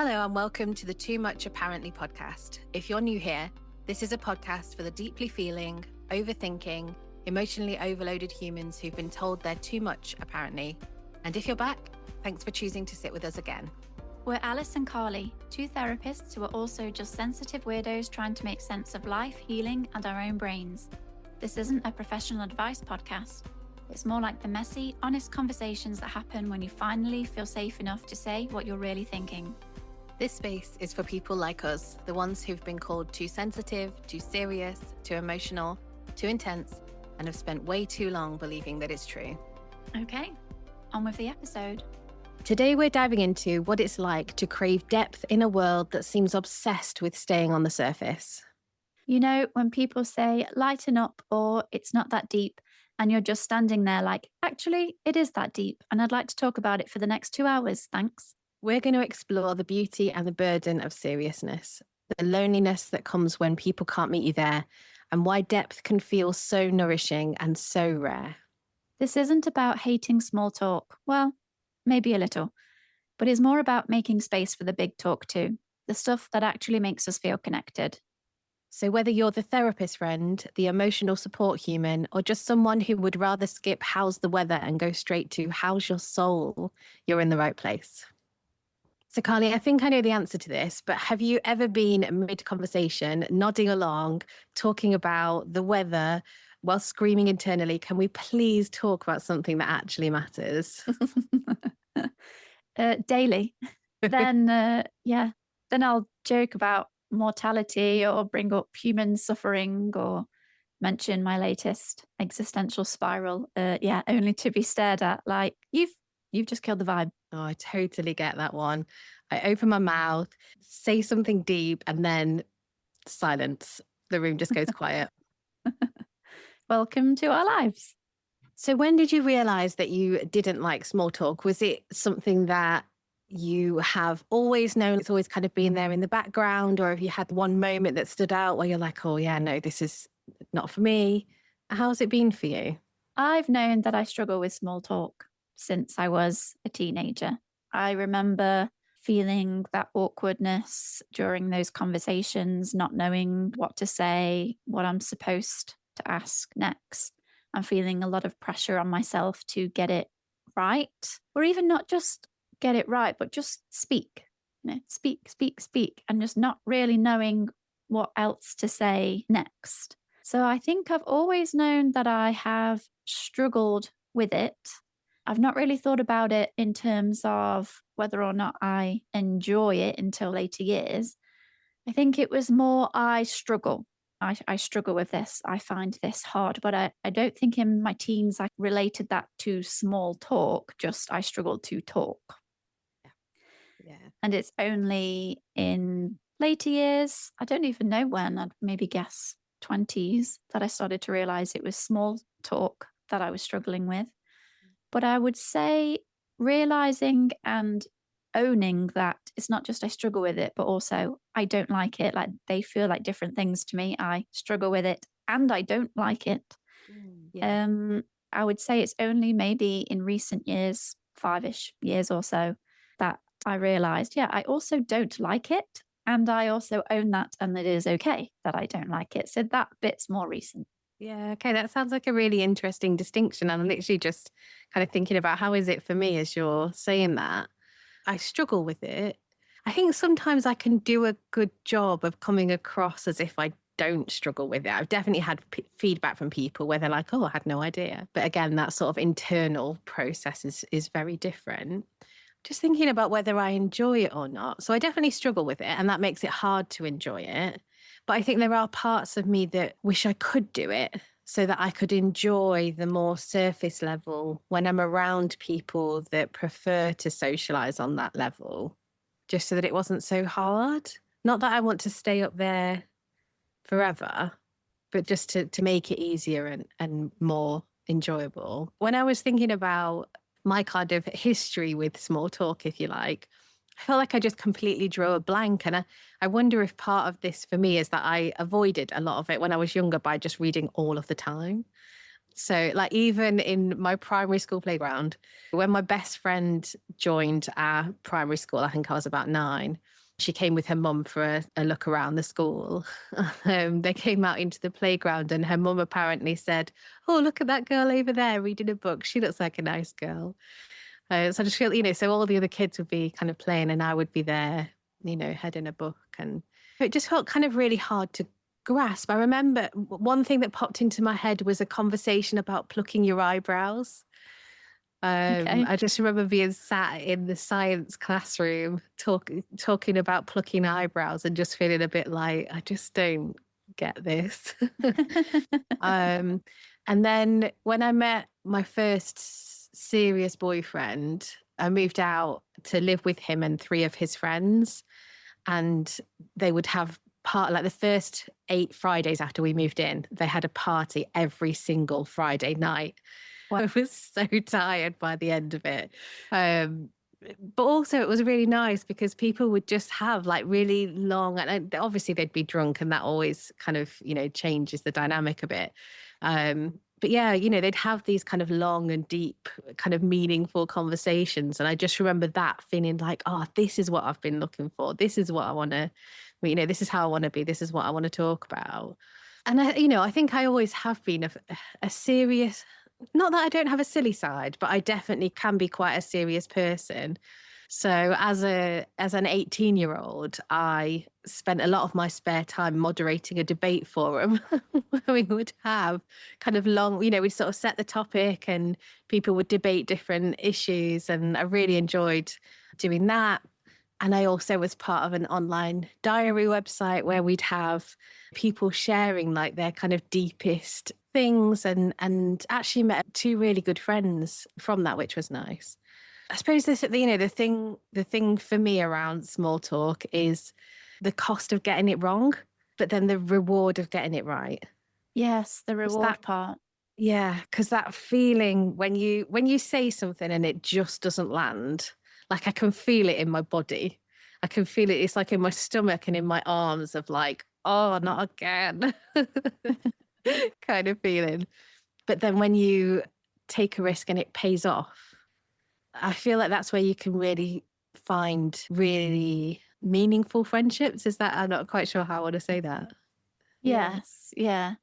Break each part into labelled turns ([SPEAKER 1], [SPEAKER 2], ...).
[SPEAKER 1] Hello and welcome to the Too Much Apparently podcast. If you're new here, this is a podcast for the deeply feeling, overthinking, emotionally overloaded humans who've been told they're too much apparently. And if you're back, thanks for choosing to sit with us again.
[SPEAKER 2] We're Alice and Carly, two therapists who are also just sensitive weirdos trying to make sense of life, healing, and our own brains. This isn't a professional advice podcast. It's more like the messy, honest conversations that happen when you finally feel safe enough to say what you're really thinking.
[SPEAKER 1] This space is for people like us, the ones who've been called too sensitive, too serious, too emotional, too intense, and have spent way too long believing that it's true.
[SPEAKER 2] Okay, on with the episode.
[SPEAKER 1] Today we're diving into what it's like to crave depth in a world that seems obsessed with staying on the surface.
[SPEAKER 2] You know, when people say, lighten up, or it's not that deep, and you're just standing there like, actually, it is that deep, and I'd like to talk about it for the next 2 hours, thanks.
[SPEAKER 1] We're going to explore the beauty and the burden of seriousness, the loneliness that comes when people can't meet you there, and why depth can feel so nourishing and so rare.
[SPEAKER 2] This isn't about hating small talk. Well, maybe a little, but it's more about making space for the big talk too, the stuff that actually makes us feel connected.
[SPEAKER 1] So whether you're the therapist friend, the emotional support human, or just someone who would rather skip how's the weather and go straight to how's your soul, you're in the right place. So Carly, I think I know the answer to this, but have you ever been mid-conversation, nodding along, talking about the weather while screaming internally, can we please talk about something that actually matters?
[SPEAKER 2] Daily. Then I'll joke about mortality or bring up human suffering or mention my latest existential spiral. Only to be stared at like you've just killed the vibe.
[SPEAKER 1] Oh, I totally get that one. I open my mouth, say something deep, and then silence. The room just goes quiet.
[SPEAKER 2] Welcome to our lives.
[SPEAKER 1] So when did you realize that you didn't like small talk? Was it something that you have always known, it's always kind of been there in the background, or have you had one moment that stood out where you're like, oh yeah, no, this is not for me? How's it been for you?
[SPEAKER 2] I've known that I struggle with small talk since I was a teenager. I remember feeling that awkwardness during those conversations, not knowing what to say, what I'm supposed to ask next. I'm feeling a lot of pressure on myself to get it right, or even not just get it right, but just speak, speak, and just not really knowing what else to say next. So I think I've always known that I have struggled with it. I've not really thought about it in terms of whether or not I enjoy it until later years. I think it was more I struggle. I struggle with this. I find this hard, but I don't think in my teens I related that to small talk, just I struggled to talk.
[SPEAKER 1] Yeah.
[SPEAKER 2] And it's only in later years, I don't even know when, I'd maybe guess 20s, that I started to realize it was small talk that I was struggling with. But I would say realizing and owning that it's not just I struggle with it, but also I don't like it. Like they feel like different things to me. I struggle with it and I don't like it.
[SPEAKER 1] Yeah.
[SPEAKER 2] I would say it's only maybe in recent years, 5-ish years or so, that I realized, I also don't like it. And I also own that, and it is okay that I don't like it. So that bit's more recent.
[SPEAKER 1] Yeah, okay, that sounds like a really interesting distinction. I'm literally just kind of thinking about how is it for me as you're saying that. I struggle with it. I think sometimes I can do a good job of coming across as if I don't struggle with it. I've definitely had feedback from people where they're like, oh, I had no idea. But again, that sort of internal process is very different. Just thinking about whether I enjoy it or not. So I definitely struggle with it, and that makes it hard to enjoy it. But I think there are parts of me that wish I could do it so that I could enjoy the more surface level when I'm around people that prefer to socialize on that level, just so that it wasn't so hard. Not that I want to stay up there forever, but just to make it easier and more enjoyable. When I was thinking about my kind of history with small talk, if you like, I felt like I just completely drew a blank. And I wonder if part of this for me is that I avoided a lot of it when I was younger by just reading all of the time. So, like, even in my primary school playground, when my best friend joined our primary school, I think I was about 9. She came with her mum for a look around the school. They came out into the playground, and her mum apparently said, "Oh, look at that girl over there reading a book. She looks like a nice girl." So I just feel, so all the other kids would be kind of playing, and I would be there, heading a book. And it just felt kind of really hard to grasp. I remember one thing that popped into my head was a conversation about plucking your eyebrows.
[SPEAKER 2] Okay.
[SPEAKER 1] I just remember being sat in the science classroom talking about plucking eyebrows and just feeling a bit like, I just don't get this. um, and then when I met my first serious boyfriend, I moved out to live with him and 3 of his friends. And they would have like the first 8 Fridays after we moved in, they had a party every single Friday night. I was so tired by the end of it. But also it was really nice because people would just have like really long, and obviously they'd be drunk, and that always kind of, changes the dynamic a bit. But yeah, they'd have these kind of long and deep, kind of meaningful conversations. And I just remember that feeling like, oh, this is what I've been looking for. This is what I want to, this is how I want to be. This is what I want to talk about. And I think I always have been a serious, not that I don't have a silly side, but I definitely can be quite a serious person. So as an 18-year-old, I spent a lot of my spare time moderating a debate forum where we would have kind of long, we'd sort of set the topic and people would debate different issues. And I really enjoyed doing that. And I also was part of an online diary website where we'd have people sharing like their kind of deepest things, and actually met 2 really good friends from that, which was nice. I suppose this, the thing for me around small talk is the cost of getting it wrong, but then the reward of getting it right.
[SPEAKER 2] Yes, the
[SPEAKER 1] Is that
[SPEAKER 2] reward part.
[SPEAKER 1] Yeah, because that feeling when you say something and it just doesn't land, like I can feel it in my body. I can feel it. It's like in my stomach and in my arms of like, oh, not again, kind of feeling. But then when you take a risk and it pays off, I feel like that's where you can really find really meaningful friendships. Is that, I'm not quite sure how I want to say that. Yeah.
[SPEAKER 2] Yes, yeah.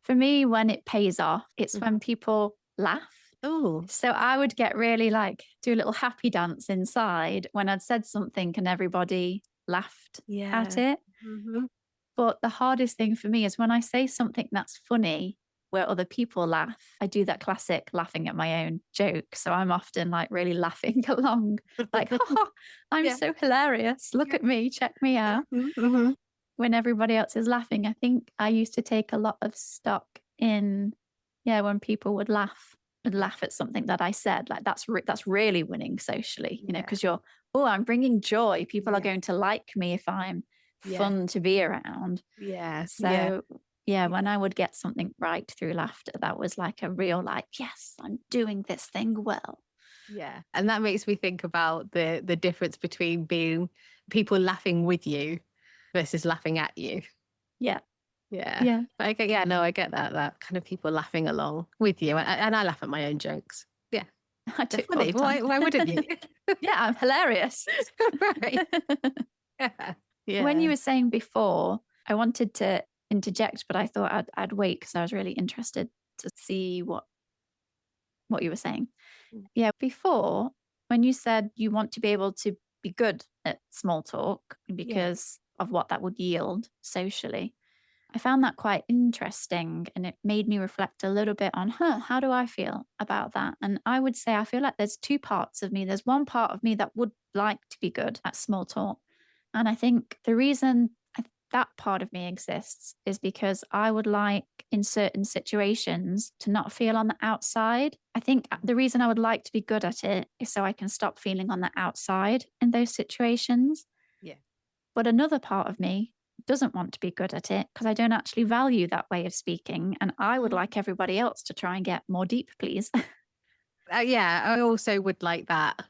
[SPEAKER 2] For me, when it pays off, it's
[SPEAKER 1] Mhm.
[SPEAKER 2] when people laugh.
[SPEAKER 1] Oh,
[SPEAKER 2] So I would get really like do a little happy dance inside when I'd said something and everybody laughed at
[SPEAKER 1] yeah.
[SPEAKER 2] it.
[SPEAKER 1] Hmm.
[SPEAKER 2] But the hardest thing for me is when I say something that's funny where other people laugh. I do that classic laughing at my own joke. So I'm often like really laughing along, like, ha, I'm
[SPEAKER 1] Yeah.
[SPEAKER 2] so hilarious. Look
[SPEAKER 1] Yeah.
[SPEAKER 2] at me, check me out.
[SPEAKER 1] Mhm.
[SPEAKER 2] When everybody else is laughing, I think I used to take a lot of stock in, yeah, when people would laugh at something that I said, like that's really winning socially,
[SPEAKER 1] Yeah.
[SPEAKER 2] because you're, oh, I'm bringing joy. People are
[SPEAKER 1] Yeah.
[SPEAKER 2] going to like me if I'm
[SPEAKER 1] Yeah.
[SPEAKER 2] fun to be around.
[SPEAKER 1] Yeah. Yeah.
[SPEAKER 2] So yeah, when I would get something right through laughter, that was like a real like, yes, I'm doing this thing well.
[SPEAKER 1] Yeah. And that makes me think about the difference between being people laughing with you versus laughing at you.
[SPEAKER 2] Yeah.
[SPEAKER 1] Yeah.
[SPEAKER 2] Yeah.
[SPEAKER 1] But yeah, no, I get that kind of people laughing along with you. And I laugh at my own jokes. Yeah.
[SPEAKER 2] I
[SPEAKER 1] They're
[SPEAKER 2] do all
[SPEAKER 1] funny.
[SPEAKER 2] the time.
[SPEAKER 1] Why wouldn't you?
[SPEAKER 2] Yeah, I'm hilarious.
[SPEAKER 1] Right. Yeah.
[SPEAKER 2] When you
[SPEAKER 1] Yeah.
[SPEAKER 2] were saying before, I wanted to interject, but I thought I'd wait because I was really interested to see what you were saying.
[SPEAKER 1] Mm.
[SPEAKER 2] Yeah, before when you said you want to be able to be good at small talk
[SPEAKER 1] Yeah.
[SPEAKER 2] because of what that would yield socially, I found that quite interesting and it made me reflect a little bit on, how do I feel about that? And I would say I feel like there's 2 parts of me. There's one part of me that would like to be good at small talk. And I think the reason that part of me exists is because I would like in certain situations to not feel on the outside. I think the reason I would like to be good at it is so I can stop feeling on the outside in those situations.
[SPEAKER 1] Yeah.
[SPEAKER 2] But another part of me doesn't want to be good at it because I don't actually value that way of speaking. And I would
[SPEAKER 1] Mm.
[SPEAKER 2] like everybody else to try and get more deep, please.
[SPEAKER 1] Yeah, I also would like that.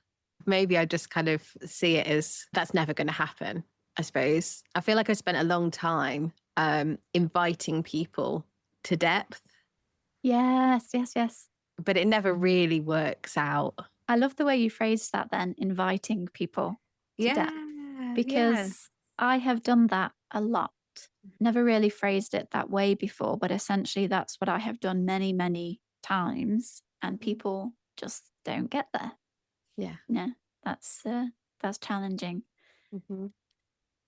[SPEAKER 1] Maybe I just kind of see it as that's never going to happen, I suppose. I feel like I spent a long time inviting people to depth.
[SPEAKER 2] Yes, yes, yes.
[SPEAKER 1] but it never really works out.
[SPEAKER 2] I love the way you phrased that then, inviting people to depth,
[SPEAKER 1] Yeah, yeah.
[SPEAKER 2] because I have done that a lot. Never really phrased it that way before, but essentially that's what I have done many, many times, and
[SPEAKER 1] Mhm.
[SPEAKER 2] people just don't get there.
[SPEAKER 1] Yeah.
[SPEAKER 2] Yeah, that's challenging.
[SPEAKER 1] Mhm.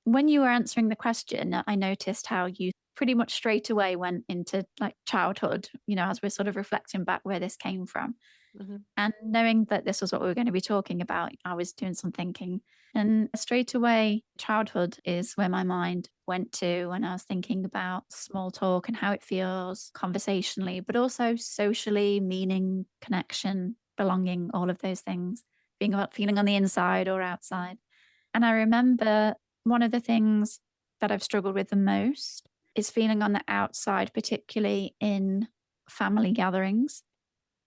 [SPEAKER 2] When you were answering the question, I noticed how you pretty much straight away went into like childhood, as we're sort of reflecting back where this came from.
[SPEAKER 1] Mhm.
[SPEAKER 2] And knowing that this was what we were going to be talking about, I was doing some thinking. And straight away, childhood is where my mind went to when I was thinking about small talk and how it feels conversationally, but also socially, meaning, connection, belonging, all of those things, being about feeling on the inside or outside. And I remember one of the things that I've struggled with the most is feeling on the outside, particularly in family gatherings.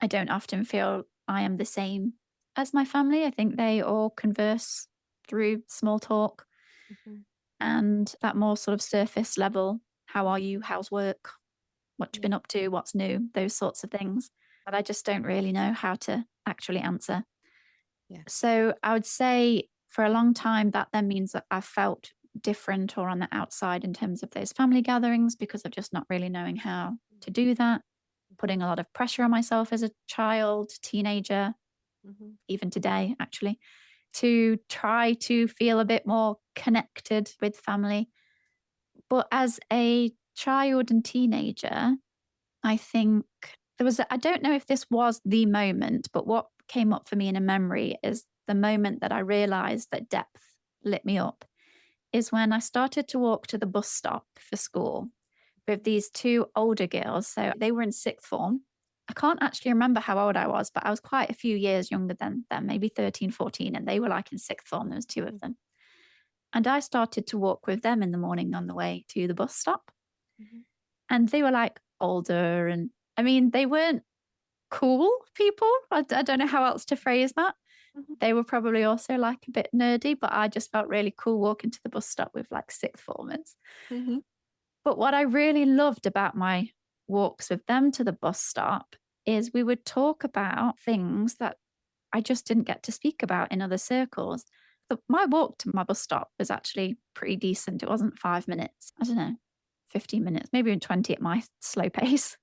[SPEAKER 2] I don't often feel I am the same as my family. I think they all converse through small talk
[SPEAKER 1] Mhm.
[SPEAKER 2] and that more sort of surface level. How are you? How's work? What you
[SPEAKER 1] Yeah.
[SPEAKER 2] been up to? What's new? Those sorts of things. But I just don't really know how to actually answer.
[SPEAKER 1] Yeah.
[SPEAKER 2] So I would say for a long time, that then means that I felt different or on the outside in terms of those family gatherings because of just not really knowing how to do that,
[SPEAKER 1] Mhm.
[SPEAKER 2] putting a lot of pressure on myself as a child, teenager,
[SPEAKER 1] Mhm.
[SPEAKER 2] even today, actually, to try to feel a bit more connected with family. But as a child and teenager, I think I don't know if this was the moment, but what came up for me in a memory is the moment that I realized that depth lit me up is when I started to walk to the bus stop for school with these two older girls. So they were in sixth form. I can't actually remember how old I was, but I was quite a few years younger than them, maybe 13, 14, and they were like in sixth form. There was two of
[SPEAKER 1] Mhm.
[SPEAKER 2] them. And I started to walk with them in the morning on the way to the bus stop.
[SPEAKER 1] Mhm.
[SPEAKER 2] And they were like older. And I mean, they weren't cool people. I don't know how else to phrase that.
[SPEAKER 1] Mhm.
[SPEAKER 2] They were probably also like a bit nerdy, but I just felt really cool walking to the bus stop with like sixth formers.
[SPEAKER 1] Mhm.
[SPEAKER 2] But what I really loved about my walks with them to the bus stop is we would talk about things that I just didn't get to speak about in other circles. My walk to my bus stop was actually pretty decent. It wasn't 5 minutes. I don't know, 15 minutes, maybe even 20 at my slow pace.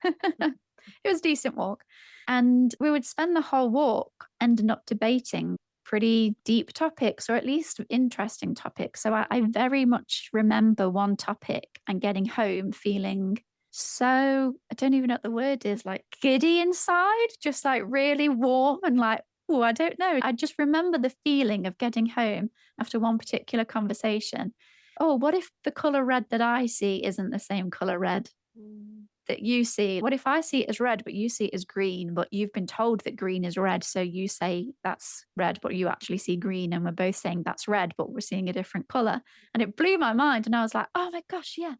[SPEAKER 2] It was a decent walk. And we would spend the whole walk ending up debating pretty deep topics, or at least interesting topics. So I very much remember one topic and getting home feeling so, I don't even know what the word is, like giddy inside, just like really warm and like, oh, I don't know. I just remember the feeling of getting home after one particular conversation. Oh, what if the color red that I see isn't the same color red
[SPEAKER 1] Mhm.
[SPEAKER 2] that you see? What if I see it as red, but you see it as green, but you've been told that green is red. So you say that's red, but you actually see green. And we're both saying that's red, but we're seeing a different color. And it blew my mind. And I was like, oh my gosh, yeah.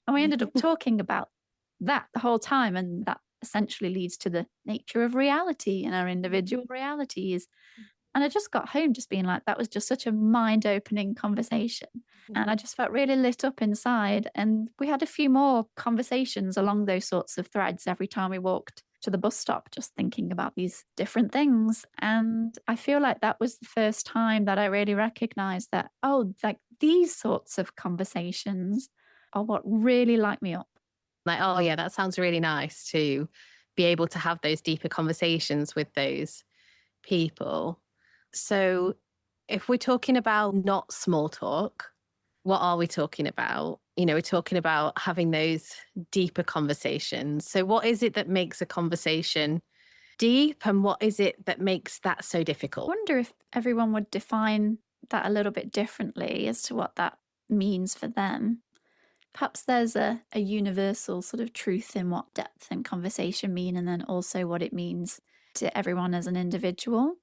[SPEAKER 2] And we ended up talking about that the whole time. And that essentially leads to the nature of reality and our individual realities. And I just got home just being like, that was just such a mind opening conversation. And
[SPEAKER 1] Mhm.
[SPEAKER 2] I just felt really lit up inside. And we had a few more conversations along those sorts of threads every time we walked to the bus stop, just thinking about these different things. And I feel like that was the first time that I really recognized that, oh, like these sorts of conversations are what really light me up.
[SPEAKER 1] Like, oh yeah, that sounds really nice to be able to have those deeper conversations with those people. So, if we're talking about not small talk, what are we talking about? We're talking about having those deeper conversations. So, what is it that makes a conversation deep, and what is it that makes that so difficult?
[SPEAKER 2] Wonder if everyone would define that a little bit differently as to what that means for them. Perhaps there's a universal sort of truth in what depth and conversation mean, and then also what it means to everyone as an individual.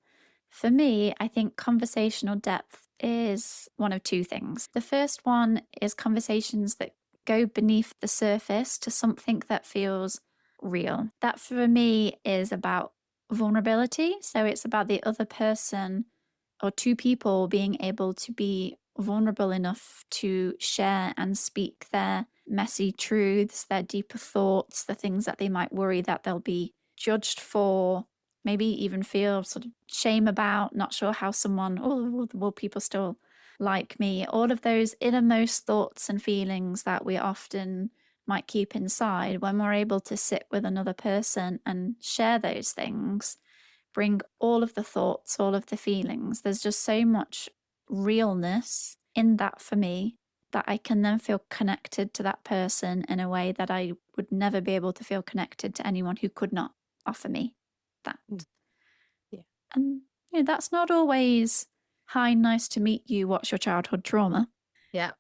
[SPEAKER 2] For me, I think conversational depth is one of two things. The first one is conversations that go beneath the surface to something that feels real. That for me is about vulnerability. So it's about the other person or two people being able to be vulnerable enough to share and speak their messy truths, their deeper thoughts, the things that they might worry that they'll be judged for, maybe even feel sort of shame about, not sure how someone, oh, will people still like me? All of those innermost thoughts and feelings that we often might keep inside, when we're able to sit with another person and share those things, bring all of the thoughts, all of the feelings, there's just so much realness in that for me, that I can then feel connected to that person in a way that I would never be able to feel connected to anyone who could not offer me that.
[SPEAKER 1] Mm. Yeah.
[SPEAKER 2] And that's not always, hi, nice to meet you, what's your childhood trauma?
[SPEAKER 1] Yeah.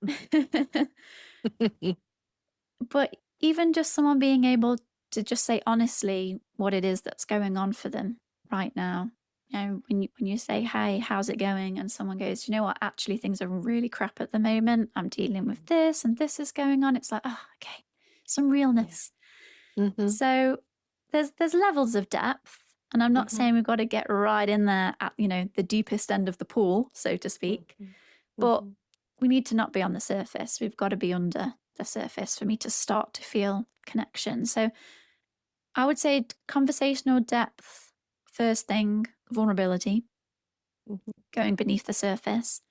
[SPEAKER 2] But even just someone being able to just say honestly what it is that's going on for them right now. When you say, hey, how's it going? And someone goes, you know what, actually things are really crap at the moment. I'm dealing with this and this is going on. It's like, oh, okay, some
[SPEAKER 1] Yeah.
[SPEAKER 2] realness.
[SPEAKER 1] Mm-hmm.
[SPEAKER 2] So there's levels of depth. And I'm not
[SPEAKER 1] Mm-hmm.
[SPEAKER 2] saying we've got to get right in there at, the deepest end of the pool, so to speak.
[SPEAKER 1] Mm-hmm.
[SPEAKER 2] But
[SPEAKER 1] Mm-hmm.
[SPEAKER 2] we need to not be on the surface. We've got to be under the surface for me to start to feel connection. So I would say conversational depth, first thing, vulnerability, going beneath the surface.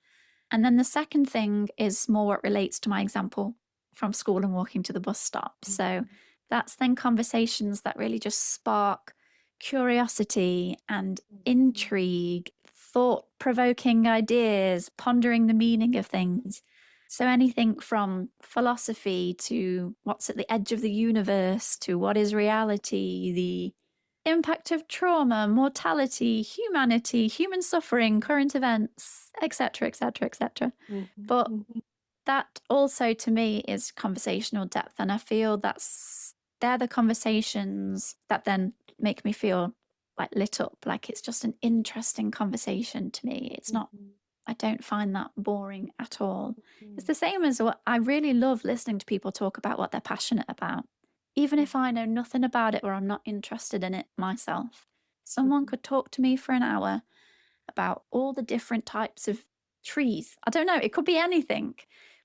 [SPEAKER 2] And then the second thing is more what relates to my example from school and walking to the bus stop. So
[SPEAKER 1] Mm-hmm.
[SPEAKER 2] that's then conversations that really just spark curiosity and
[SPEAKER 1] Mm-hmm.
[SPEAKER 2] intrigue, thought provoking ideas, pondering the meaning of things. So anything from philosophy to what's at the edge of the universe to what is reality, the impact of trauma, mortality, humanity, human suffering, current events, etc., etc., etc.
[SPEAKER 1] Mm-hmm.
[SPEAKER 2] But
[SPEAKER 1] Mm-hmm.
[SPEAKER 2] that also to me is conversational depth. And I feel they're the conversations that then make me feel like lit up, like it's just an interesting conversation to me. It's not, I don't find that boring at all. It's the same as what I really love listening to people talk about what they're passionate about. Even if I know nothing about it or I'm not interested in it myself, someone could talk to me for an hour about all the different types of trees. I don't know, it could be anything.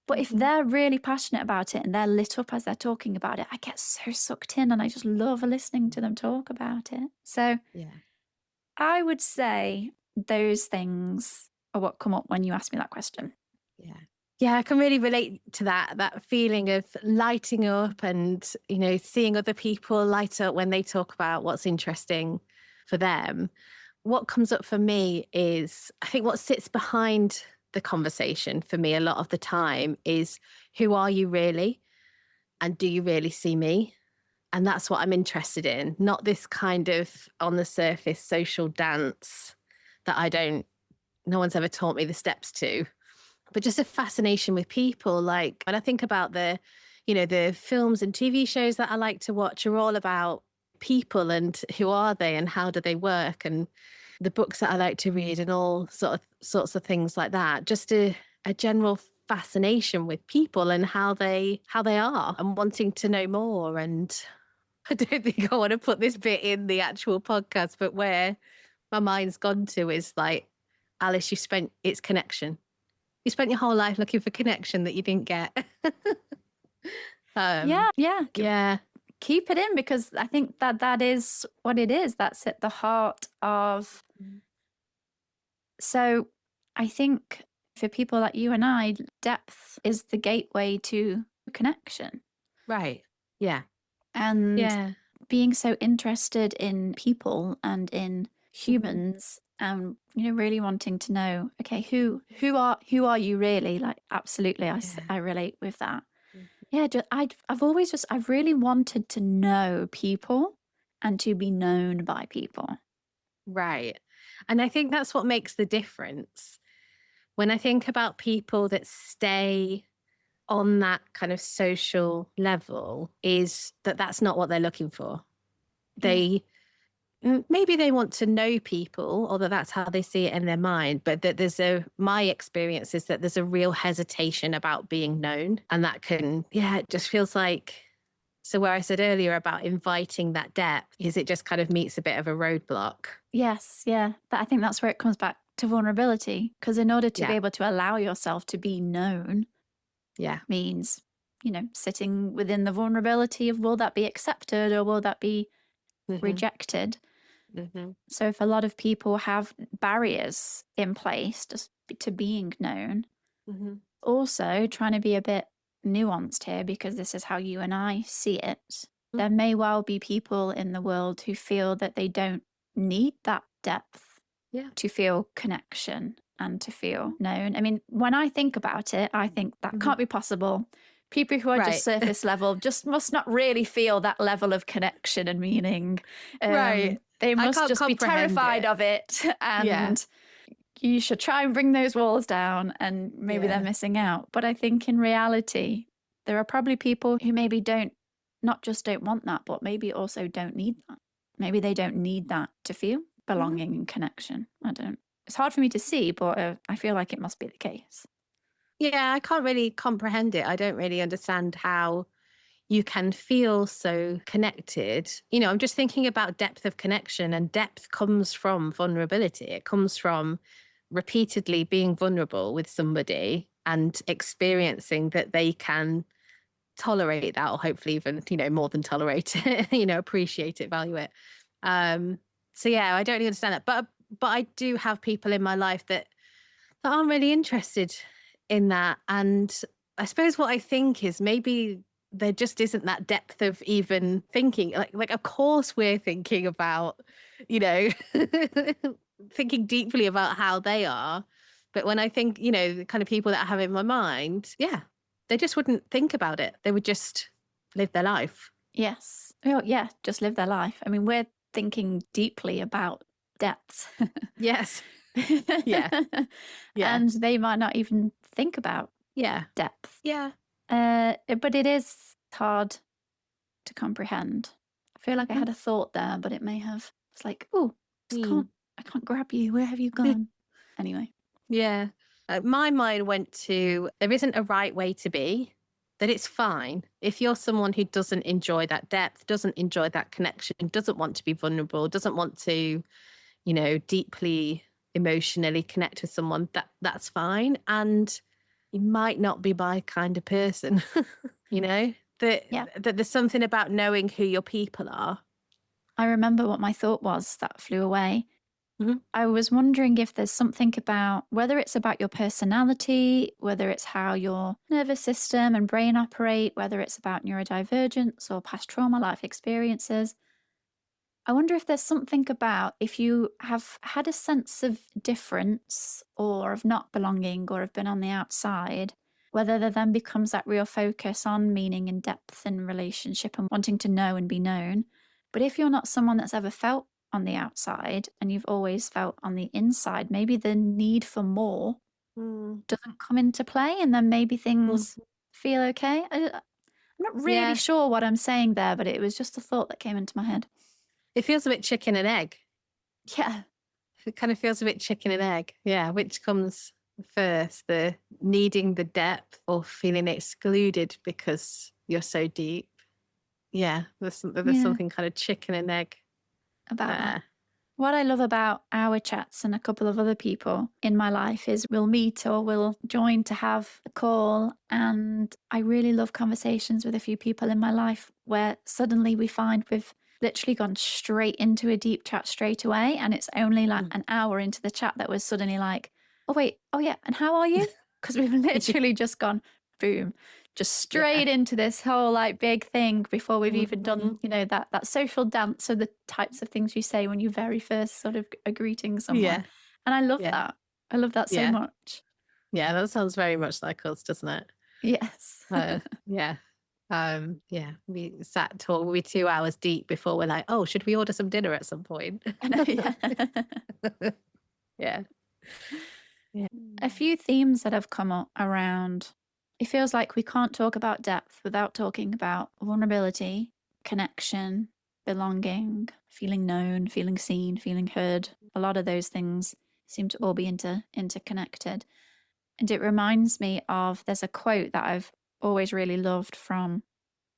[SPEAKER 2] But if
[SPEAKER 1] Mm-hmm.
[SPEAKER 2] they're really passionate about it and they're lit up as they're talking about it, I get so sucked in and I just love listening to them talk about it. So
[SPEAKER 1] Yeah.
[SPEAKER 2] I would say those things are what come up when you ask me that question.
[SPEAKER 1] Yeah. Yeah, I can really relate to that feeling of lighting up and, seeing other people light up when they talk about what's interesting for them. What comes up for me is, I think what sits behind the conversation for me a lot of the time is, who are you really? And do you really see me? And that's what I'm interested in, not this kind of on the surface social dance that no one's ever taught me the steps to, but just a fascination with people. Like when I think about the films and TV shows that I like to watch are all about people and who are they and how do they work, and the books that I like to read and all sorts of things like that. Just a general fascination with people and how they are and wanting to know more. And I don't think I want to put this bit in the actual podcast, but where my mind's gone to is like, Alice, it's connection. You spent your whole life looking for connection that you didn't get. um,
[SPEAKER 2] Yeah, yeah.
[SPEAKER 1] yeah,
[SPEAKER 2] Keep it in because I think that is what it is. That's at the heart of. So I think for people like you and I, depth is the gateway to connection.
[SPEAKER 1] right. Yeah,
[SPEAKER 2] And
[SPEAKER 1] yeah,
[SPEAKER 2] being so interested in people and in
[SPEAKER 1] hmm
[SPEAKER 2] humans and really wanting to know, okay, who are you really? Like absolutely,
[SPEAKER 1] yeah,
[SPEAKER 2] I relate with that.
[SPEAKER 1] mhm,
[SPEAKER 2] Yeah, I've really wanted to know people and to be known by people.
[SPEAKER 1] right. And I think that's what makes the difference. When I think about people that stay on that kind of social level, is that that's not what they're looking for.
[SPEAKER 2] Yeah.
[SPEAKER 1] They maybe they want to know people, or that's how they see it in their mind, but that my experience is that there's a real hesitation about being known. And that it just feels like, so where I said earlier about inviting that depth, is it just kind of meets a bit of a roadblock.
[SPEAKER 2] Yes, yeah. I think that's where it comes back to vulnerability. Because in order to be
[SPEAKER 1] Yeah.
[SPEAKER 2] able to allow yourself to be known
[SPEAKER 1] Yeah.
[SPEAKER 2] means sitting within the vulnerability of, will that be accepted or will that be
[SPEAKER 1] Mhm.
[SPEAKER 2] rejected?
[SPEAKER 1] Mhm.
[SPEAKER 2] So if a lot of people have barriers in place to being known,
[SPEAKER 1] Mhm.
[SPEAKER 2] also trying to be a bit nuanced here, because this is how you and I see it.
[SPEAKER 1] Mm.
[SPEAKER 2] There may well be people in the world who feel that they don't need that depth
[SPEAKER 1] Yeah.
[SPEAKER 2] to feel connection and to feel known. I mean, when I think about it, I think that
[SPEAKER 1] Mhm.
[SPEAKER 2] can't be possible. People who are just
[SPEAKER 1] Right.
[SPEAKER 2] surface level just must not really feel that level of connection and meaning.
[SPEAKER 1] Right.
[SPEAKER 2] They
[SPEAKER 1] I
[SPEAKER 2] must
[SPEAKER 1] can't
[SPEAKER 2] just be
[SPEAKER 1] comprehend
[SPEAKER 2] terrified
[SPEAKER 1] it.
[SPEAKER 2] of it.
[SPEAKER 1] Yeah.
[SPEAKER 2] And you should try and bring those walls down, and maybe they're
[SPEAKER 1] Yeah.
[SPEAKER 2] missing out. But I think in reality, there are probably people who maybe not just don't want that, but maybe also don't need that. Maybe they don't need that to feel
[SPEAKER 1] Mhm.
[SPEAKER 2] belonging and connection. I don't. It's hard for me to see, but I feel like it must be the case.
[SPEAKER 1] Yeah, I can't really comprehend it. I don't really understand how you can feel so connected. I'm just thinking about depth of connection, and depth comes from vulnerability. It comes from repeatedly being vulnerable with somebody and experiencing that they can tolerate that, or hopefully even, more than tolerate it, appreciate it, value it. Um, so yeah, I don't really understand that. But I do have people in my life that aren't really interested in that. And I suppose what I think is maybe there just isn't that depth of even thinking. Like of course we're thinking about, you know, thinking deeply about how they are. But when I think, the kind of people that I have in my mind, yeah, they just wouldn't think about it. They would just live their life.
[SPEAKER 2] Yes. Oh, yeah. Just live their life. I mean, we're thinking deeply about depth.
[SPEAKER 1] Yes. Yeah. Yeah.
[SPEAKER 2] And they might not even think about
[SPEAKER 1] Yeah.
[SPEAKER 2] depth.
[SPEAKER 1] Yeah.
[SPEAKER 2] But it is hard to comprehend. I feel like I
[SPEAKER 1] Mhm.
[SPEAKER 2] had a thought there, but it may have. It's like, oh,
[SPEAKER 1] Mm.
[SPEAKER 2] I can't grab you. Where have you gone? Anyway,
[SPEAKER 1] Yeah. My mind went to there isn't a right way to be, that it's fine. If you're someone who doesn't enjoy that depth, doesn't enjoy that connection, doesn't want to be vulnerable, doesn't want to, deeply emotionally connect with someone, that's fine. And you might not be my kind of person, you know, that,
[SPEAKER 2] yeah.
[SPEAKER 1] that there's something about knowing who your people are.
[SPEAKER 2] I remember what my thought was that flew away.
[SPEAKER 1] Mhm.
[SPEAKER 2] I was wondering if there's something about whether it's about your personality, whether it's how your nervous system and brain operate, whether it's about neurodivergence or past trauma, life experiences. I wonder if there's something about if you have had a sense of difference or of not belonging or have been on the outside, whether there then becomes that real focus on meaning and depth in relationship and wanting to know and be known. But if you're not someone that's ever felt on the outside and you've always felt on the inside, maybe the need for more
[SPEAKER 1] Mm.
[SPEAKER 2] doesn't come into play, and then maybe
[SPEAKER 1] Mm.
[SPEAKER 2] things feel okay. I'm not really
[SPEAKER 1] Yeah.
[SPEAKER 2] sure what I'm saying there, but it was just a thought that came into my head.
[SPEAKER 1] It feels a bit chicken and egg.
[SPEAKER 2] Yeah.
[SPEAKER 1] It kind of feels a bit chicken and egg. Yeah. Which comes first, the needing the depth or feeling excluded because you're so deep? Yeah. There's
[SPEAKER 2] Yeah.
[SPEAKER 1] something kind of chicken and egg
[SPEAKER 2] About that.
[SPEAKER 1] there.
[SPEAKER 2] What I love about our chats and a couple of other people in my life is we'll meet or we'll join to have a call. And I really love conversations with a few people in my life where suddenly we find we've literally gone straight into a deep chat straight away. And it's only like
[SPEAKER 1] Mm.
[SPEAKER 2] an hour into the chat that we're suddenly like, oh, wait, oh, yeah. And how are you? Because we've literally just gone boom, just
[SPEAKER 1] Yeah.
[SPEAKER 2] straight into this whole like big thing before we've even
[SPEAKER 1] Mhm.
[SPEAKER 2] done, that social dance of the types of things you say when you very first sort of are greeting someone.
[SPEAKER 1] Yeah.
[SPEAKER 2] And I love
[SPEAKER 1] Yeah.
[SPEAKER 2] that. I love that so
[SPEAKER 1] Yeah.
[SPEAKER 2] much.
[SPEAKER 1] Yeah. That sounds very much like us, doesn't it?
[SPEAKER 2] Yes.
[SPEAKER 1] Yeah. Yeah. We sat talk. We 2 hours deep before we're like, oh, should we order some dinner at some point?
[SPEAKER 2] I know, yeah.
[SPEAKER 1] Yeah. Yeah.
[SPEAKER 2] A few themes that have come up around it feels like we can't talk about depth without talking about vulnerability, connection, belonging, feeling known, feeling seen, feeling heard. A lot of those things seem to all be interconnected. And it reminds me of there's a quote that I've always really loved from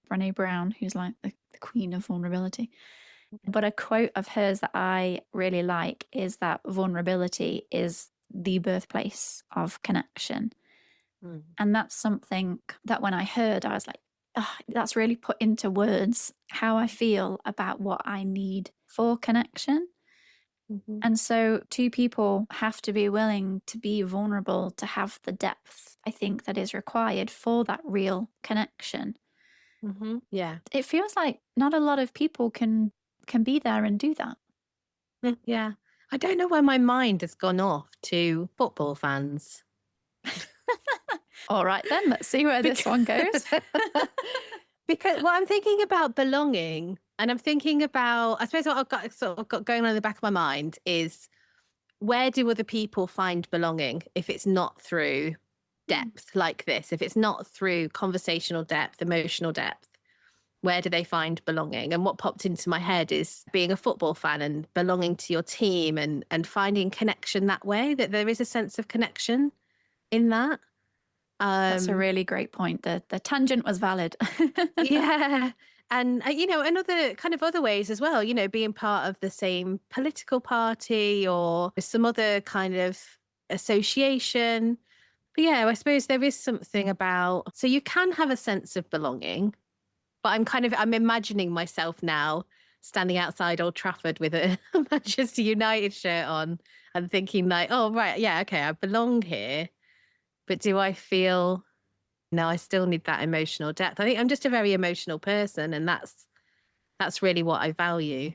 [SPEAKER 2] Brené Brown, who's like the queen of vulnerability. But a quote of hers that I really like is that vulnerability is the birthplace of connection.
[SPEAKER 1] Mm.
[SPEAKER 2] And that's something that when I heard, I was like, oh, that's really put into words how I feel about what I need for connection.
[SPEAKER 1] Mhm.
[SPEAKER 2] And so, two people have to be willing to be vulnerable to have the depth, I think, that is required for that real connection.
[SPEAKER 1] Mhm. Yeah.
[SPEAKER 2] It feels like not a lot of people can be there and do that.
[SPEAKER 1] Yeah. I don't know where my mind has gone off to football fans.
[SPEAKER 2] All right, then, let's see where this one goes.
[SPEAKER 1] Because because well, I'm thinking about belonging, and I'm thinking about, I suppose what I've got going on in the back of my mind is, where do other people find belonging if it's not through
[SPEAKER 2] Mm,
[SPEAKER 1] depth like this? If it's not through conversational depth, emotional depth, where do they find belonging? And what popped into my head is being a football fan and belonging to your team, and finding connection that way, that there is a sense of connection in that.
[SPEAKER 2] that's a
[SPEAKER 1] Um,
[SPEAKER 2] really great point. The tangent was valid.
[SPEAKER 1] yeah. And, and other kind of other ways as well, being part of the same political party or some other kind of association. But yeah, I suppose there is something about, so you can have a sense of belonging, but I'm imagining myself now standing outside Old Trafford with a Manchester United shirt on and thinking like, oh, right, yeah, okay, I belong here. But do I feel, no, I still need that emotional depth. I think I'm just a very emotional person, and that's really what I value.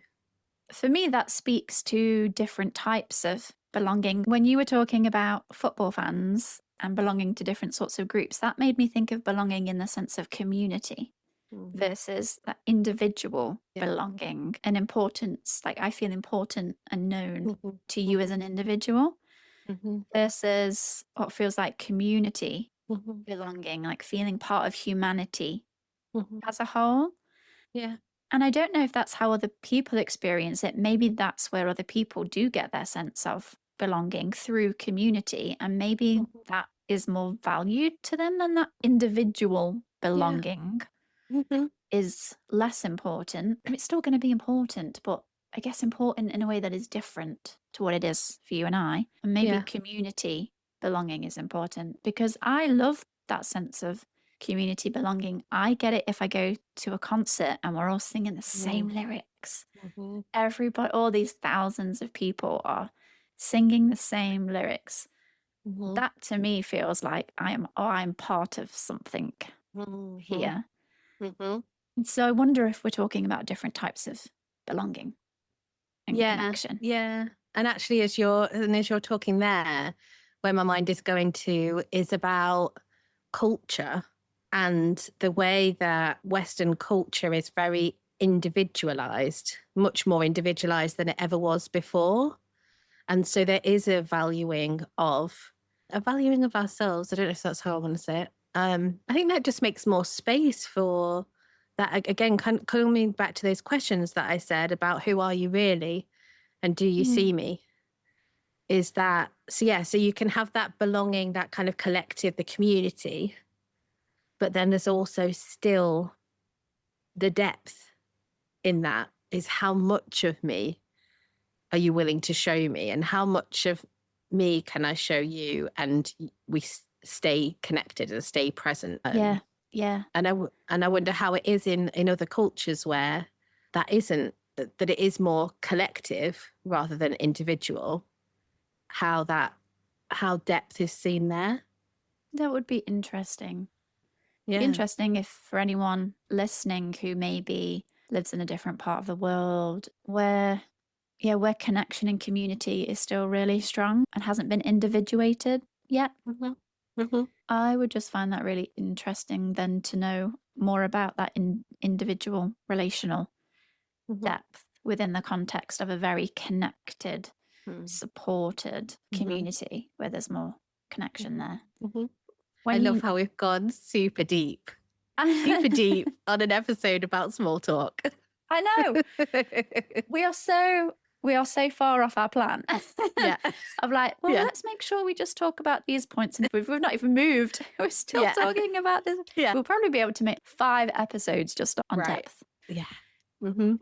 [SPEAKER 2] For me, that speaks to different types of belonging. When you were talking about football fans and belonging to different sorts of groups, that made me think of belonging in the sense of community
[SPEAKER 1] Hmm.
[SPEAKER 2] versus that individual
[SPEAKER 1] Yeah.
[SPEAKER 2] belonging and importance. Like I feel important and known
[SPEAKER 1] Hmm.
[SPEAKER 2] to you as
[SPEAKER 1] Hmm.
[SPEAKER 2] an individual
[SPEAKER 1] Hmm.
[SPEAKER 2] versus what feels like community
[SPEAKER 1] Hmm.
[SPEAKER 2] belonging, like feeling part of humanity
[SPEAKER 1] Hmm.
[SPEAKER 2] as a whole.
[SPEAKER 1] Yeah.
[SPEAKER 2] And I don't know if that's how other people experience it. Maybe that's where other people do get their sense of belonging through community. And maybe
[SPEAKER 1] Hmm.
[SPEAKER 2] that is more valued to them than that individual
[SPEAKER 1] Yeah.
[SPEAKER 2] belonging
[SPEAKER 1] Hmm.
[SPEAKER 2] is less important. I mean, it's still going to be important, but I guess important in a way that is different to what it is for you and I. And maybe
[SPEAKER 1] Yeah.
[SPEAKER 2] community belonging is important because I love that sense of community belonging. I get it if I go to a concert and we're all singing the same lyrics.
[SPEAKER 1] Hmm.
[SPEAKER 2] Everybody, all these thousands of people are singing the same lyrics.
[SPEAKER 1] Hmm.
[SPEAKER 2] That to me feels like I'm part of something
[SPEAKER 1] Hmm.
[SPEAKER 2] here.
[SPEAKER 1] Hmm.
[SPEAKER 2] And so I wonder if we're talking about different types of belonging and
[SPEAKER 1] Yeah,
[SPEAKER 2] connection.
[SPEAKER 1] yeah. And actually, as you're talking there, where my mind is going to is about culture, and the way that Western culture is very individualized, much more individualized than it ever was before. And so there is a valuing of ourselves. I don't know if that's how I want to say it. I think that just makes more space for that. Again, coming back to those questions that I said about who are you really, and do you
[SPEAKER 2] Mm.
[SPEAKER 1] see me? Is that so? Yeah, so you can have that belonging, that kind of collective, the community, but then there's also still the depth in that. Is how much of me are you willing to show me, and how much of me can I show you, and we stay connected and stay present.
[SPEAKER 2] Yeah. Yeah.
[SPEAKER 1] And I wonder how it is in other cultures where that isn't, that it is more collective rather than individual. How depth is seen there.
[SPEAKER 2] That would be interesting. Be
[SPEAKER 1] Yeah.
[SPEAKER 2] interesting if for anyone listening who maybe lives in a different part of the world where where connection and community is still really strong and hasn't been individuated yet.
[SPEAKER 1] Hmm. Hmm.
[SPEAKER 2] I would just find that really interesting then to know more about that individual relational
[SPEAKER 1] Hmm.
[SPEAKER 2] depth within the context of a very connected, supported
[SPEAKER 1] Hmm.
[SPEAKER 2] community where there's more connection there.
[SPEAKER 1] Hmm. I
[SPEAKER 2] When
[SPEAKER 1] love
[SPEAKER 2] you,
[SPEAKER 1] how we've gone super deep on an episode about small talk.
[SPEAKER 2] I know we are so far off our plan.
[SPEAKER 1] Yeah.
[SPEAKER 2] Of like, well,
[SPEAKER 1] Yeah.
[SPEAKER 2] let's make sure we just talk about these points, and if we've not even moved, we're still
[SPEAKER 1] Yeah.
[SPEAKER 2] talking about this.
[SPEAKER 1] Yeah.
[SPEAKER 2] We'll probably be able to make 5 episodes just on
[SPEAKER 1] Right.
[SPEAKER 2] depth.
[SPEAKER 1] Yeah. Hmm.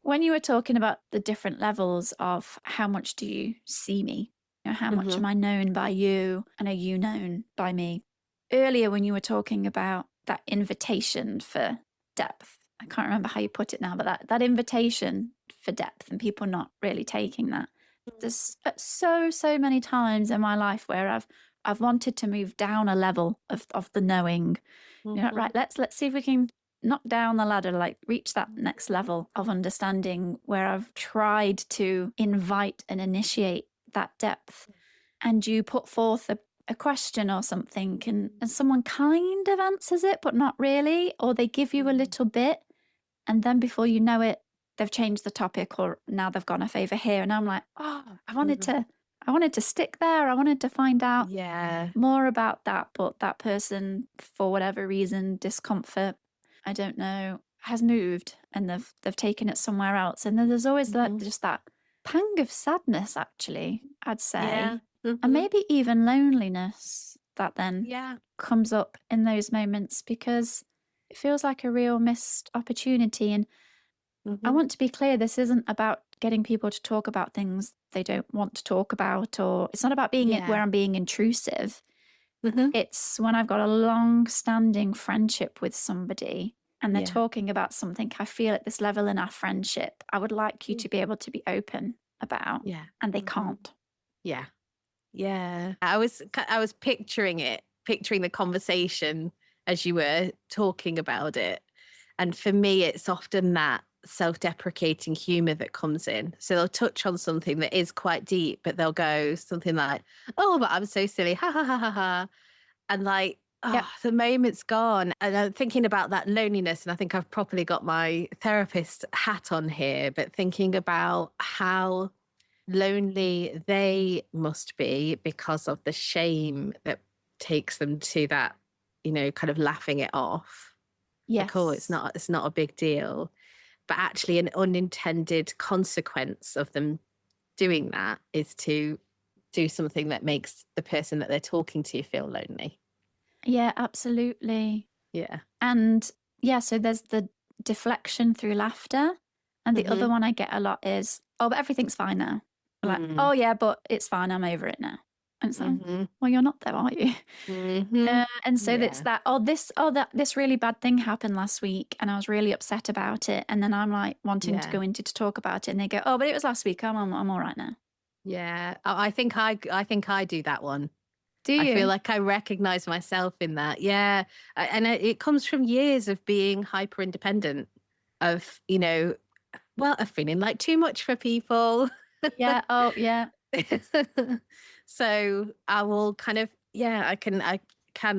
[SPEAKER 2] When you were talking about the different levels of how much do you see me, how much
[SPEAKER 1] Hmm.
[SPEAKER 2] am I known by you, and are you known by me? earlier when you were talking about that invitation for depth, I can't remember how you put it now, but that invitation for depth and people not really taking that. There's so many times in my life where I've wanted to move down a level of the knowing. You know, right,
[SPEAKER 1] Mhm.
[SPEAKER 2] let's see if we can knock down the ladder, like reach that next level of understanding where I've tried to invite and initiate that depth. And you put forth a question or something, and someone kind of answers it, but not really, or they give you a
[SPEAKER 1] Mm.
[SPEAKER 2] little bit. And then before you know it, they've changed the topic or now they've gone off over here. And I'm like, oh,
[SPEAKER 1] Mhm.
[SPEAKER 2] I wanted to stick there. I wanted to find out
[SPEAKER 1] Yeah.
[SPEAKER 2] more about that. But that person, for whatever reason, discomfort, I don't know, has moved and they've taken it somewhere else. And then there's always that
[SPEAKER 1] Mhm.
[SPEAKER 2] just that pang of sadness, actually, I'd
[SPEAKER 1] Yeah.
[SPEAKER 2] say. And
[SPEAKER 1] Mhm.
[SPEAKER 2] maybe even loneliness that then
[SPEAKER 1] Yeah.
[SPEAKER 2] comes up in those moments because it feels like a real missed opportunity. And I
[SPEAKER 1] Mhm.
[SPEAKER 2] want to be clear, this isn't about getting people to talk about things they don't want to talk about, or it's not about being it where
[SPEAKER 1] Yeah.
[SPEAKER 2] I'm being intrusive.
[SPEAKER 1] Mhm.
[SPEAKER 2] It's when I've got a long standing friendship with somebody and they're
[SPEAKER 1] Yeah.
[SPEAKER 2] talking about something I feel at this level in our friendship, I would like you
[SPEAKER 1] Mm.
[SPEAKER 2] to be able to be open about,
[SPEAKER 1] Yeah.
[SPEAKER 2] and they
[SPEAKER 1] Mhm.
[SPEAKER 2] can't.
[SPEAKER 1] Yeah. Yeah. I was picturing it, picturing the conversation as you were talking about it. And for me, it's often that self-deprecating humor that comes in. So they'll touch on something that is quite deep, but they'll go something like, "Oh, but I'm so silly. Ha ha ha ha ha." And like,
[SPEAKER 2] Yep.
[SPEAKER 1] oh, the moment's gone. And I'm thinking about that loneliness. And I think I've properly got my therapist hat on here, but thinking about how lonely they must be because of the shame that takes them to that, kind of laughing it off. Like, oh,
[SPEAKER 2] Yes.
[SPEAKER 1] it's not a big deal. But actually an unintended consequence of them doing that is to do something that makes the person that they're talking to feel lonely.
[SPEAKER 2] Yeah, absolutely.
[SPEAKER 1] Yeah.
[SPEAKER 2] And yeah, so there's the deflection through laughter. And the other
[SPEAKER 1] Mhm.
[SPEAKER 2] one I get a lot is, oh, but everything's fine now. Like,
[SPEAKER 1] Mm.
[SPEAKER 2] oh, yeah, but it's fine. I'm over it now. And it's like,
[SPEAKER 1] Mhm.
[SPEAKER 2] well, you're not there, are you?
[SPEAKER 1] Mhm.
[SPEAKER 2] And so it's
[SPEAKER 1] Yeah.
[SPEAKER 2] that, that this really bad thing happened last week and I was really upset about it. And then I'm like wanting to
[SPEAKER 1] Yeah.
[SPEAKER 2] go into to talk about it. And they go, oh, but it was last week. I'm all right now.
[SPEAKER 1] Yeah. I think I do that one.
[SPEAKER 2] Do
[SPEAKER 1] I feel
[SPEAKER 2] you?
[SPEAKER 1] like I recognize myself in that. Yeah. And it comes from years of being hyper independent, of, well, of feeling like too much for people.
[SPEAKER 2] Yeah. Oh, yeah.
[SPEAKER 1] So I will kind of, yeah, I can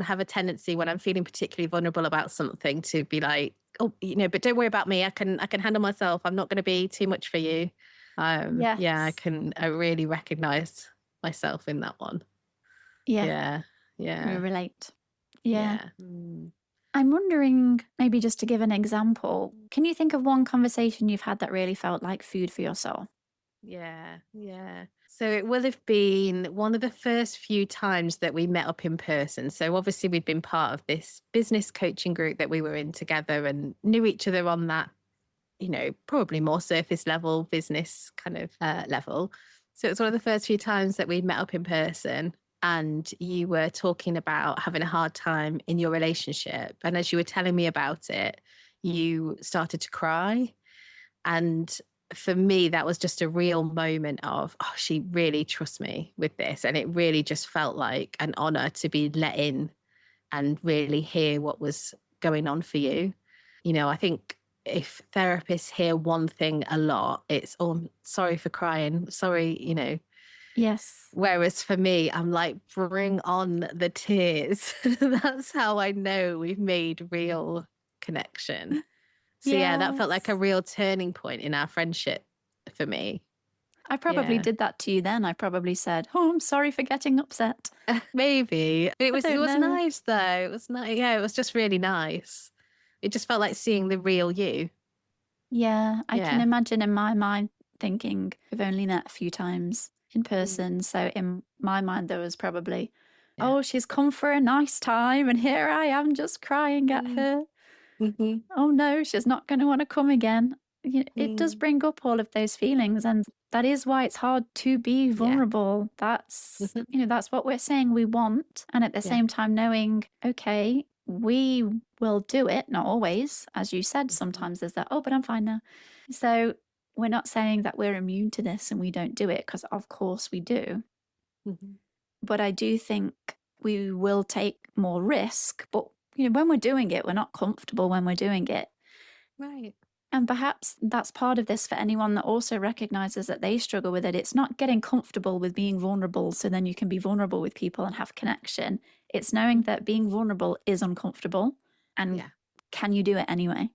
[SPEAKER 1] have a tendency when I'm feeling particularly vulnerable about something to be like, oh, but don't worry about me. I can handle myself. I'm not going to be too much for you. Yeah,
[SPEAKER 2] Yes.
[SPEAKER 1] I really recognize myself in that one.
[SPEAKER 2] Yeah.
[SPEAKER 1] Yeah.
[SPEAKER 2] We
[SPEAKER 1] Yeah.
[SPEAKER 2] relate. Yeah.
[SPEAKER 1] Yeah. Mm.
[SPEAKER 2] I'm wondering, maybe just to give an example, can you think of one conversation you've had that really felt like food for your soul?
[SPEAKER 1] Yeah, yeah. So it will have been one of the first few times that we met up in person. So obviously we'd been part of this business coaching group that we were in together and knew each other on that, probably more surface level business kind of level. So it was one of the first few times that we met up in person. And you were talking about having a hard time in your relationship. And as you were telling me about it, you started to cry. And for me, that was just a real moment of, oh, she really trusts me with this. And it really just felt like an honor to be let in and really hear what was going on for you. I think if therapists hear one thing a lot, it's, oh, I'm sorry for crying. Sorry,
[SPEAKER 2] Yes.
[SPEAKER 1] Whereas for me, I'm like, bring on the tears. That's how I know we've made real connection. So yeah, that felt like a
[SPEAKER 2] Yes.
[SPEAKER 1] real turning point in our friendship for me.
[SPEAKER 2] I probably
[SPEAKER 1] Yeah.
[SPEAKER 2] did that to you then. I probably said, oh, I'm sorry for getting upset.
[SPEAKER 1] Maybe.
[SPEAKER 2] I
[SPEAKER 1] It
[SPEAKER 2] don't
[SPEAKER 1] was
[SPEAKER 2] know.
[SPEAKER 1] nice though. It was nice. Yeah, it was just really nice. It just felt like seeing the real you.
[SPEAKER 2] Yeah, I can
[SPEAKER 1] Yeah.
[SPEAKER 2] imagine in my mind thinking we've only met a few times in
[SPEAKER 1] Mm.
[SPEAKER 2] person. So in my mind, there was probably,
[SPEAKER 1] Yeah.
[SPEAKER 2] oh, she's come for a nice time. And here I am just crying at
[SPEAKER 1] Mm.
[SPEAKER 2] her.
[SPEAKER 1] Mhm.
[SPEAKER 2] Oh no, she's not going to want to come again. It does
[SPEAKER 1] Mm.
[SPEAKER 2] bring up all of those feelings. And That is why it's hard to be
[SPEAKER 1] Yeah.
[SPEAKER 2] vulnerable. That's,
[SPEAKER 1] Mhm.
[SPEAKER 2] that's what we're saying we want. And at the
[SPEAKER 1] Yeah.
[SPEAKER 2] same time, knowing, okay, we will do it. Not always. As you said,
[SPEAKER 1] Mhm.
[SPEAKER 2] sometimes there's that, oh, but I'm fine now. So we're not saying that we're immune to this and we don't do it, because of course we do.
[SPEAKER 1] Mhm.
[SPEAKER 2] But I do think we will take more risk. But, when we're doing it, we're not comfortable when we're doing it.
[SPEAKER 1] Right.
[SPEAKER 2] And perhaps that's part of this for anyone that also recognizes that they struggle with it. It's not getting comfortable with being vulnerable so then you can be vulnerable with people and have connection. It's knowing that
[SPEAKER 1] Mhm.
[SPEAKER 2] being vulnerable is uncomfortable, and
[SPEAKER 1] Yeah.
[SPEAKER 2] can you do it anyway?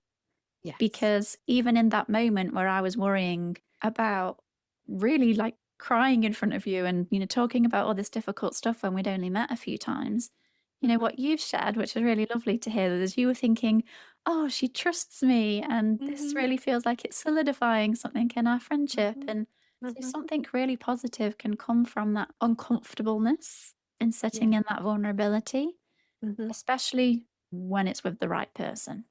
[SPEAKER 1] Yes.
[SPEAKER 2] Because even in that moment where I was worrying about really like crying in front of you and, talking about all this difficult stuff when we'd only met a few times,
[SPEAKER 1] Mhm.
[SPEAKER 2] what you've shared, which is really lovely to hear, is you were thinking, oh, she trusts me. And this
[SPEAKER 1] Mhm.
[SPEAKER 2] really feels like it's solidifying something in our friendship.
[SPEAKER 1] Mhm.
[SPEAKER 2] And so
[SPEAKER 1] Mhm.
[SPEAKER 2] something really positive can come from that uncomfortableness and sitting
[SPEAKER 1] Yeah.
[SPEAKER 2] in that vulnerability,
[SPEAKER 1] Mhm.
[SPEAKER 2] especially when it's with the right person.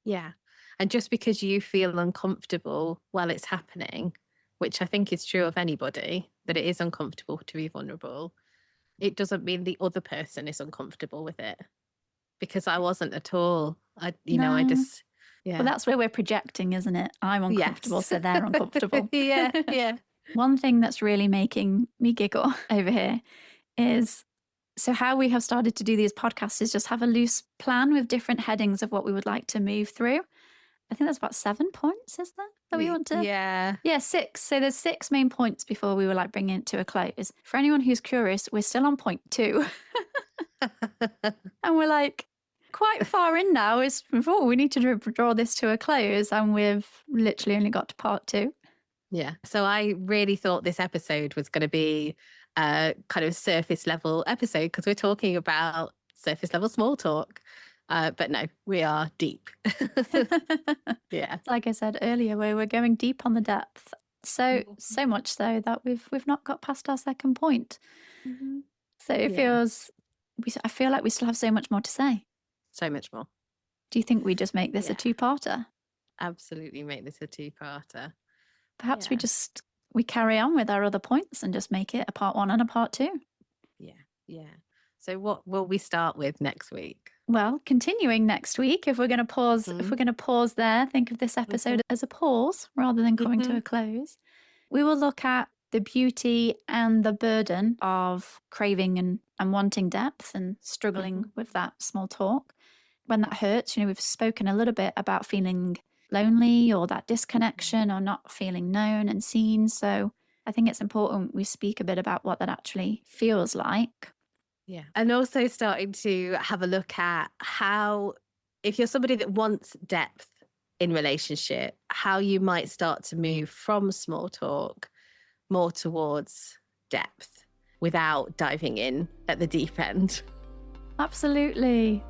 [SPEAKER 1] Yeah. And just because you feel uncomfortable while it's happening, which I think is true of anybody, that it is uncomfortable to be vulnerable, it doesn't mean the other person is uncomfortable with it. Because I wasn't at all. I
[SPEAKER 2] No.
[SPEAKER 1] just,
[SPEAKER 2] Well,
[SPEAKER 1] yeah.
[SPEAKER 2] that's where we're projecting, isn't it? I'm uncomfortable,
[SPEAKER 1] Yes.
[SPEAKER 2] so they're uncomfortable.
[SPEAKER 1] Yeah. Yeah.
[SPEAKER 2] One thing that's really making me giggle over here is, so how we have started to do these podcasts is just have a loose plan with different headings of what we would like to move through. I think there's about 7 points, is there, that we want to?
[SPEAKER 1] Yeah.
[SPEAKER 2] Yeah, 6. So there's 6 main points before we were like bringing it to a close. For anyone who's curious, we're still on point 2. And we're like quite far in now. Is before we need to draw this to a close, and we've literally only got to part 2.
[SPEAKER 1] Yeah. So I really thought this episode was going to be a kind of surface level episode because we're talking about surface level small talk. But no, we are deep. Yeah.
[SPEAKER 2] Like I said earlier, we're going deep on the depth. So
[SPEAKER 1] Mhm.
[SPEAKER 2] so much so that we've not got past our second point.
[SPEAKER 1] Mhm.
[SPEAKER 2] So it
[SPEAKER 1] Yeah.
[SPEAKER 2] feels I feel like we still have so much more to say.
[SPEAKER 1] So much more.
[SPEAKER 2] Do you think we just make this a
[SPEAKER 1] Yeah.
[SPEAKER 2] two-parter?
[SPEAKER 1] Absolutely make this a two-parter.
[SPEAKER 2] Perhaps
[SPEAKER 1] Yeah.
[SPEAKER 2] we carry on with our other points and just make it a part 1 and a part 2.
[SPEAKER 1] Yeah. Yeah. So what will we start with next week?
[SPEAKER 2] Well, continuing next week, if we're
[SPEAKER 1] Mhm.
[SPEAKER 2] going to pause there, think of this
[SPEAKER 1] Mhm.
[SPEAKER 2] episode as a pause rather than coming to
[SPEAKER 1] Mhm.
[SPEAKER 2] a close. We will look at the beauty and the burden of craving and wanting depth and struggling
[SPEAKER 1] Mhm.
[SPEAKER 2] with that small talk. When that hurts, we've spoken a little bit about feeling lonely or that
[SPEAKER 1] Mhm.
[SPEAKER 2] disconnection or not feeling known and seen. So I think it's important we speak a bit about what that actually feels like.
[SPEAKER 1] Yeah. And also starting to have a look at how, if you're somebody that wants depth in relationship, how you might start to move from small talk more towards depth without diving in at the deep end.
[SPEAKER 2] Absolutely.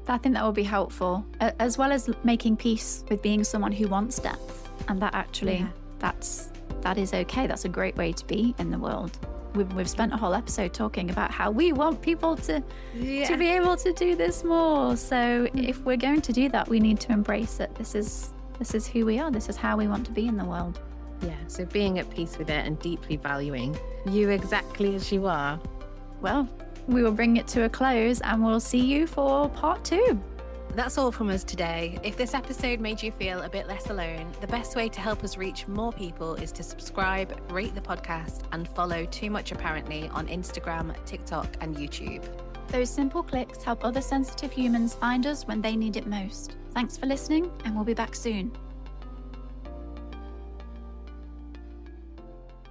[SPEAKER 2] I think that will be helpful, as well as making peace with being someone who wants depth, and that actually
[SPEAKER 1] Yeah.
[SPEAKER 2] that is okay. That's a great way to be in the world. We've spent a whole episode talking about how we want people to
[SPEAKER 1] Yeah.
[SPEAKER 2] be able to do this more. So if
[SPEAKER 1] Mhm.
[SPEAKER 2] we're going to do that, we need to embrace it. This is who we are. This is how we want to be in the world.
[SPEAKER 1] Yeah. So being at peace with it and deeply valuing you exactly as you are.
[SPEAKER 2] Well, we will bring it to a close, and we'll see you for part 2.
[SPEAKER 1] That's all from us today. If this episode made you feel a bit less alone, the best way to help us reach more people is to subscribe, rate the podcast, and follow Too Much Apparently on Instagram, TikTok, and YouTube.
[SPEAKER 2] Those simple clicks help other sensitive humans find us when they need it most. Thanks for listening, and we'll be back soon.